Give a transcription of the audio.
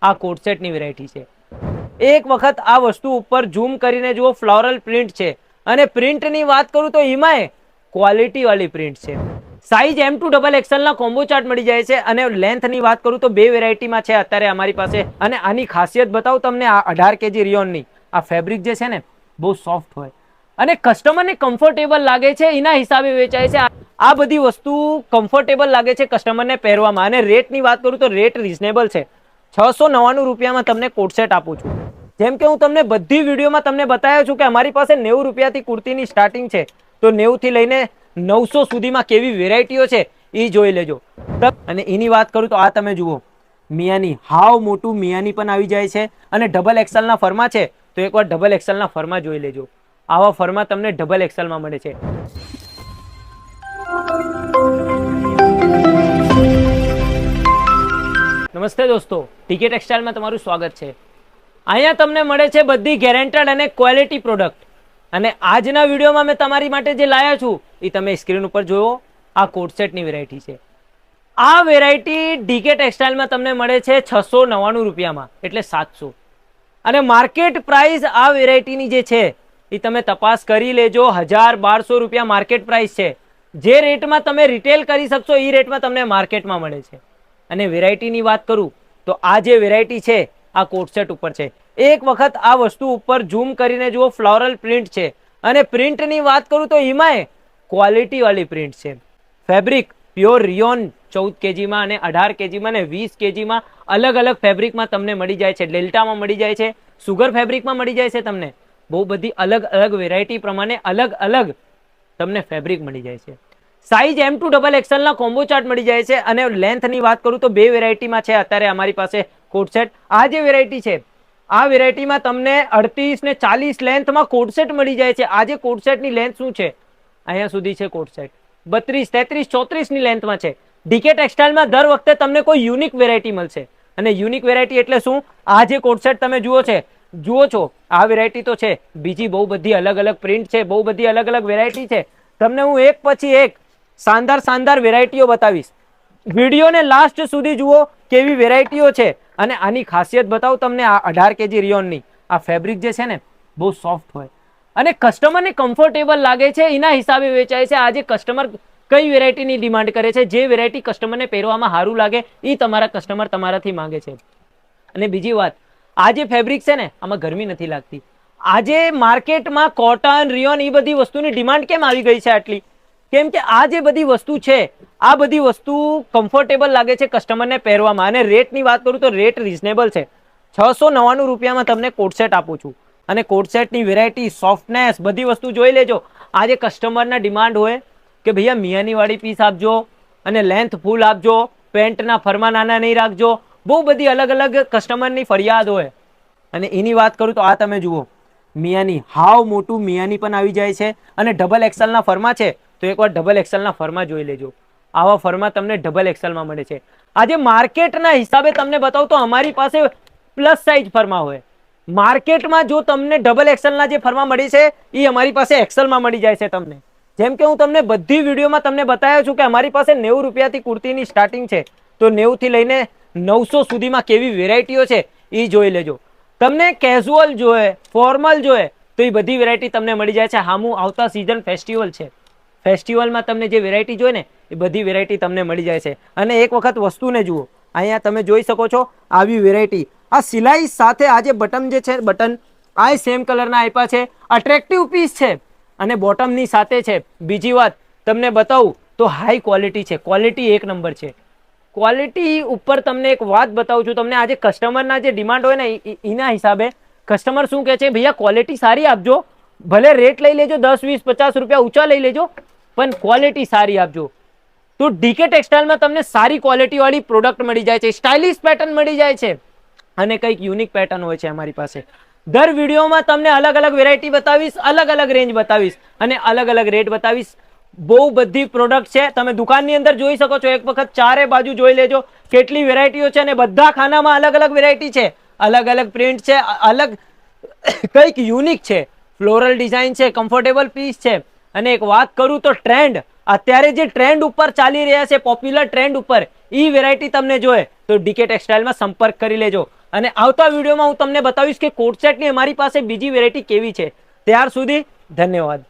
આ કોટ સેટની વેરાયટી છે. એક વખત આ વસ્તુ ઉપર ઝૂમ કરીને જુઓ, ફ્લોરલ પ્રિન્ટ છે અને પ્રિન્ટની વાત કરું તો એમાંય ક્વોલિટી વાળી પ્રિન્ટ છે. સાઈઝ M2XXL ના કોમ્બો ચાર્ટ મળી જાય છે અને લેન્થની વાત કરું તો બે વેરાયટીમાં છે અત્યારે અમારી પાસે. અને આની ખાસિયત બતાવું તમને, આ 18 kg રિયોનની આ ફેબ્રિક જે છે ને બહુ સોફ્ટ હોય અને કસ્ટમરને કમ્ફર્ટેબલ લાગે છે, એના હિસાબે વેચાય છે. આ બધી વસ્તુ કમ્ફર્ટેબલ લાગે છે કસ્ટમરને પહેરવામાં. અને રેટની વાત કરું તો રેટ રિઝનેબલ છે. 699 રૂપિયામાં તમને કોટ સેટ આપું છું. જેમ કે હું તમને બધી વિડીયોમાં તમને બતાવ્યો છું કે અમારી પાસે 90 રૂપિયાથી કુર્તીની સ્ટાર્ટિંગ છે, તો 90 થી લઈને 900 સુધીમાં કેવી વેરાયટીઓ છે એ જોઈ લેજો. અને એની વાત કરું તો આ તમે જુઓ, મિયાની હાવ મોટું મિયાની પણ આવી જાય છે અને XXL ના ફરમાં છે, તો એકવાર XXL ના ફરમાં જોઈ લેજો. આવા ફરમાં તમને XXL માં મળે છે. નમસ્તે દોસ્તો, ટીકે ટેક્સટાઇલમાં તમારું સ્વાગત છે. અહીંયા તમને મળે છે બધી ગેરંટેડ અને ક્વોલિટી પ્રોડક્ટ. અને આજના વિડીયોમાં મેં તમારી માટે જે લાયા છું એ તમે સ્ક્રીન ઉપર જોયો, આ કોટ સેટની વેરાયટી છે. આ વેરાયટી ડીકે ટેક્સટાઇલમાં તમને મળે છે 699 રૂપિયામાં, એટલે 700. અને માર્કેટ પ્રાઇસ આ વેરાયટીની જે છે એ તમે તપાસ કરી લેજો, 1000-1200 રૂપિયા માર્કેટ પ્રાઇસ છે. જે રેટમાં તમે રિટેલ કરી શકશો એ રેટમાં તમને માર્કેટમાં મળે છે. અને વેરાયટીની વાત કરું તો આ જે વેરાયટી છે આ કોટ સેટ ઉપર છે. એક વખત આ વસ્તુ ઉપર ઝૂમ કરીને જુઓ, ફ્લોરલ પ્રિન્ટ છે અને પ્રિન્ટની વાત કરું તો એમાંય ક્વોલિટી વાળી પ્રિન્ટ છે. ફેબ્રિક પ્યોર રિયોન 14 kg માં અને 18 kg માં અને 20 kg માં અલગ અલગ ફેબ્રિકમાં તમને મળી જાય છે. ડેલ્ટામાં મળી જાય છે, સુગર ફેબ્રિકમાં મળી જાય છે. તમને બહુ બધી અલગ અલગ વેરાયટી પ્રમાણે અલગ અલગ તમને ફેબ્રિક મળી જાય છે. સાઈઝ M2XXL ના કોમ્બો ચાર્ટ મળી જાય છે અને લેન્થની વાત કરું તો બે વેરાયટીમાં છે અત્યારે અમારી પાસે કોટ સેટ. આ જે વેરાયટી છે આ વેરાયટીમાં તમને 38 ને 40 લેન્થમાં કોટ સેટ મળી જાય છે. આ જે કોટ સેટની લેન્થ શું છે, અહીંયા સુધી છે કોટ સેટ. 32, 33, 34 ની લેન્થમાં છે. ડીકે ટેક્સટાઇલમાં દર વખતે તમને કોઈ યુનિક વેરાયટી મળશે. અને યુનિક વેરાયટી એટલે શું? આ જે કોટ સેટ તમે જુઓ છો આ વેરાયટી તો છે, બીજી બહુ બધી અલગ અલગ પ્રિન્ટ છે, બહુ બધી અલગ અલગ વેરાયટી છે. તમને હું એક પછી એક શાનદાર વેરાયટીઓ બતાવીશ. વિડીયોને લાસ્ટ સુધી જુઓ, કેવી વેરાયટીઓ છે. અને આની ખાસિયત બતાવું તમને, આ 18 kg રિયોનની આ ફેબ્રિક જે છે ને બહુ સોફ્ટ હોય અને કસ્ટમરને કમ્ફર્ટેબલ લાગે છે, એના હિસાબે વેચાય છે. આજે કસ્ટમર કઈ વેરાયટીની ડિમાન્ડ કરે છે, જે વેરાયટી કસ્ટમરને પહેરવામાં સારું લાગે એ તમારા કસ્ટમર તમારાથી માંગે છે. અને બીજી વાત, આ જે ફેબ્રિક છે ને આમાં ગરમી નથી લાગતી. આજે માર્કેટમાં કોટન, રિયોન એ બધી વસ્તુની ડિમાન્ડ કેમ આવી ગઈ છે આટલી? કેમ કે આ જે બધી વસ્તુ છે આ બધી વસ્તુ કમ્ફર્ટેબલ લાગે છે કસ્ટમરને પહેરવામાં. અને રેટની વાત કરું તો રેટ રિઝનેબલ છે. 699 રૂપિયામાં તમને કોટ સેટ આપું છું. અને કોટ સેટની વેરાયટી, સોફ્ટનેસ, બધી વસ્તુ જોઈ લેજો. આજે કસ્ટમરના ડિમાન્ડ હોય કે ભૈયા મિયાની વાળી પીસ આપજો અને લેન્થ ફૂલ આપજો, પેન્ટના ફરમા નાના નહીં રાખજો. બહુ બધી અલગ અલગ કસ્ટમરની ફરિયાદ હોય. અને એની વાત કરું તો આ તમે જુઓ, મિયાની હાવ મોટું મિયાની પણ આવી જાય છે અને XXL ના ફરમાં છે, તો એકવાર XXL ના ફરમાં જોઈ લેજો. આવા ફરમાં તમને XXL માં મળે છે. આજે માર્કેટના હિસાબે તમને બતાવું તો અમારી પાસે પ્લસ સાઇઝ ફરમાં હોય. માર્કેટમાં જો તમને XXL ના જે ફરમાં મળી છે એ અમારી પાસે XL માં મળી જાય છે તમને. જેમ કે હું તમને બધી વિડીયોમાં તમને બતાવ્યો છું કે અમારી પાસે 90 રૂપિયાથી કુર્તીની સ્ટાર્ટિંગ છે, તો 90 થી લઈને 900 સુધીમાં કેવી વેરાયટીઓ છે એ જોઈ લેજો. તમને કેઝ્યુઅલ જોઈએ, ફોર્મલ જોઈએ, તો એ બધી વેરાયટી તમને મળી જાય છે. હામું આવતા સીઝન ફેસ્ટિવલ છે, ફેસ્ટિવલમાં તમને જે વેરાયટી જોઈએ ને એ બધી વેરાયટી તમને મળી જાય છે. અને એક વખત વસ્તુને જુઓ, અહીંયા તમે જોઈ શકો છો આવી વેરાયટી. આ સિલાઈ સાથે આ જે બટન જે છે, બટન આ સેમ કલરના આપ્યા છે. અટ્રેક્ટિવ પીસ છે અને બોટમની સાથે છે. બીજી વાત તમને બતાવું તો હાઈ ક્વોલિટી છે, ક્વોલિટી એક નંબર છે. ક્વોલિટી ઉપર તમને એક વાત બતાવું છું તમને. આજે કસ્ટમરના જે ડિમાન્ડ હોય ને એના હિસાબે કસ્ટમર શું કહે છે, ભૈયા ક્વોલિટી સારી આપજો, ભલે રેટ લઈ લેજો 10, 20, 50 રૂપિયા ઊંચા લઈ લેજો, પણ ક્વોલિટી સારી આપજો. તો ડીકે ટેક્સટાઇલમાં તમને સારી ક્વોલિટી વાળી પ્રોડક્ટ મળી જાય છે, સ્ટાઇલિશ પેટર્ન મળી જાય છે અને કંઈક યુનિક પેટર્ન હોય છે અમારી પાસે. દર વિડીયોમાં તમને અલગ અલગ વેરાયટી બતાવીશ, અલગ અલગ રેન્જ બતાવીશ અને અલગ અલગ રેટ બતાવીશ. બહુ બધી પ્રોડક્ટ છે, તમે દુકાનની અંદર જોઈ શકો છો. એક વખત ચારે બાજુ જોઈ લેજો કેટલી વેરાયટીઓ છે અને બધા ખાનામાં અલગ અલગ વેરાયટી છે, અલગ અલગ પ્રિન્ટ છે, અલગ કંઈક યુનિક છે, ફ્લોરલ ડિઝાઇન છે, કમ્ફર્ટેબલ પીસ છે. અને એક વાત કરું તો ટ્રેન્ડ, અત્યારે જે ટ્રેન્ડ ઉપર ચાલી રહ્યા છે, પોપ્યુલર ટ્રેન્ડ ઉપર એ વેરાયટી તમને જોઈએ તો ડીકે ટેક્સટાઇલમાં સંપર્ક કરી લેજો. અને આવતા વિડીયોમાં હું તમને બતાવીશ કે કોટ સેટની અમારી પાસે બીજી વેરાયટી કેવી છે. ત્યાર સુધી ધન્યવાદ.